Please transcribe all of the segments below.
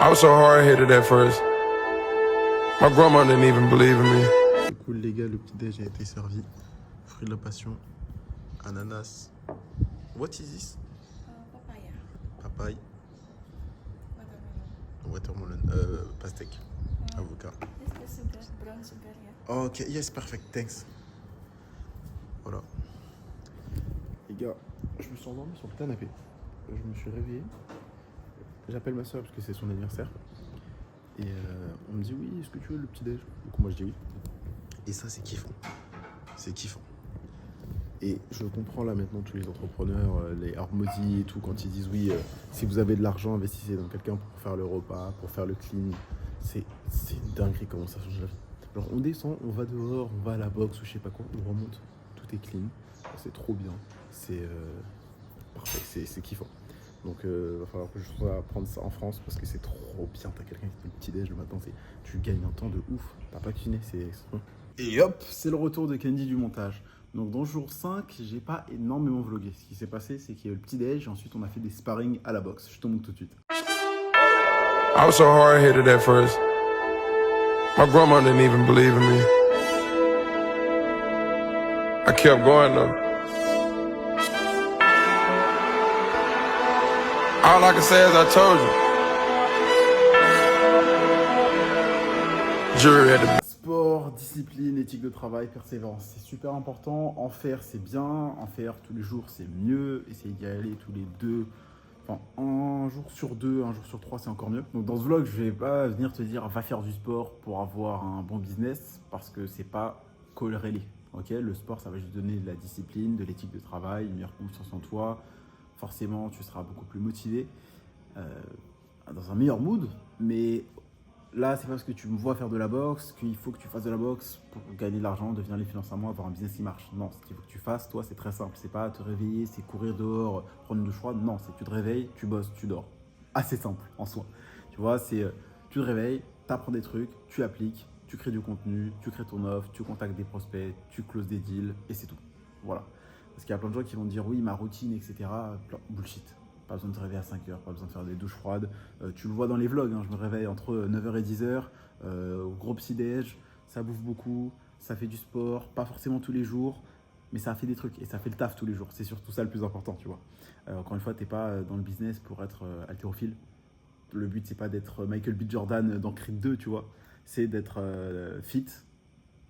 I was so hard-headed at first. My grandma didn't even believe in me. C'est cool les gars, le petit déj a été servi. Fruit de la passion, ananas. What is this? Papaya. Papaye, Watermelon. watermelon, pastèque, avocat. This is sugar, brown sugar, yeah. Ok, yes, perfect, thanks. Voilà. Les gars, je me suis endormi sur le canapé. Je me suis réveillé. J'appelle ma soeur parce que c'est son anniversaire. Et on me dit oui, est-ce que tu veux le petit déj? Du coup moi je dis oui. Et ça c'est kiffant. C'est kiffant. Et je comprends là maintenant tous les entrepreneurs, les Harmony et tout, quand ils disent oui, si vous avez de l'argent, investissez dans quelqu'un pour faire le repas, pour faire le clean. C'est une dinguerie comment ça change la vie. Alors on descend, on va dehors, on va à la boxe ou je sais pas quoi, on remonte, tout est clean, c'est trop bien, c'est parfait, c'est kiffant. Donc va falloir que je sois prendre ça en France parce que c'est trop bien. T'as quelqu'un qui te fait le petit déj le matin, tu gagnes un temps de ouf, t'as pas cuisiné, c'est et hop, c'est le retour de Candy du montage. Donc dans le jour 5, j'ai pas énormément vlogué. Ce qui s'est passé, c'est qu'il y a eu le petit déj, ensuite on a fait des sparring à la boxe. Je te montre tout de suite. I was so hard-headed at first. My grandma didn't even believe in me. I kept going though. All I can say is I told you. Jury at the Sport, discipline, éthique de travail, persévérance, c'est super important. En faire, c'est bien. En faire tous les jours, c'est mieux. Essayer d'y aller tous les deux. Enfin, un jour sur deux, un jour sur trois, c'est encore mieux. Donc dans ce vlog, je vais pas venir te dire va faire du sport pour avoir un bon business parce que c'est pas corrélé. Ok, le sport, ça va juste donner de la discipline, de l'éthique de travail, une meilleure confiance en toi. Forcément, tu seras beaucoup plus motivé, dans un meilleur mood. Mais là, c'est pas parce que tu me vois faire de la boxe qu'il faut que tu fasses de la boxe pour gagner de l'argent, devenir les financièrement, avoir un business qui marche. Non, ce qu'il faut que tu fasses, toi, c'est très simple. C'est pas te réveiller, c'est courir dehors, prendre une douche froide. Non, c'est que tu te réveilles, tu bosses, tu dors. Assez simple en soi. Tu vois, c'est tu te réveilles, tu apprends des trucs, tu appliques, tu crées du contenu, tu crées ton offre, tu contactes des prospects, tu closes des deals et c'est tout. Voilà. Parce qu'il y a plein de gens qui vont dire oui, ma routine, etc. Bullshit. Pas besoin de se réveiller à 5 heures, pas besoin de faire des douches froides. Tu le vois dans les vlogs, hein, je me réveille entre 9h et 10h, gros petit-déj, ça bouffe beaucoup, ça fait du sport, pas forcément tous les jours, mais ça fait des trucs et ça fait le taf tous les jours. C'est surtout ça le plus important, tu vois. Encore une fois, t'es pas dans le business pour être haltérophile. Le but, c'est pas d'être Michael B. Jordan dans Creed 2, tu vois. C'est d'être fit,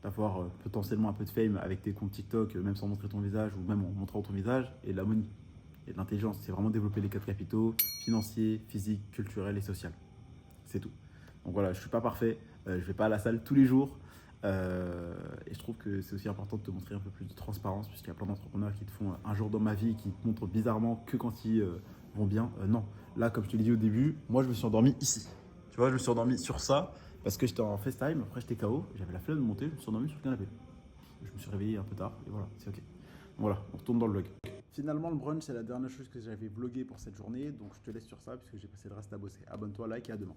d'avoir potentiellement un peu de fame avec tes comptes TikTok, même sans montrer ton visage ou même en montrant ton visage, et de la money. Et de l'intelligence, c'est vraiment développer les 4 capitaux, financier, physique, culturel et social. C'est tout. Donc voilà, je suis pas parfait, je vais pas à la salle tous les jours. Et je trouve que c'est aussi important de te montrer un peu plus de transparence, puisqu'il y a plein d'entrepreneurs qui te font un jour dans ma vie et qui te montrent bizarrement que quand ils vont bien. Non, là, comme je te l'ai dit au début, moi je me suis endormi ici. Tu vois, je me suis endormi sur ça, parce que j'étais en FaceTime, après j'étais KO, j'avais la flemme de monter, je me suis endormi sur le canapé. Je me suis réveillé un peu tard, et voilà, c'est ok. Voilà, on retourne dans le vlog. Finalement, le brunch, c'est la dernière chose que j'avais vlogué pour cette journée, donc je te laisse sur ça, puisque j'ai passé le reste à bosser. Abonne-toi, like et à demain.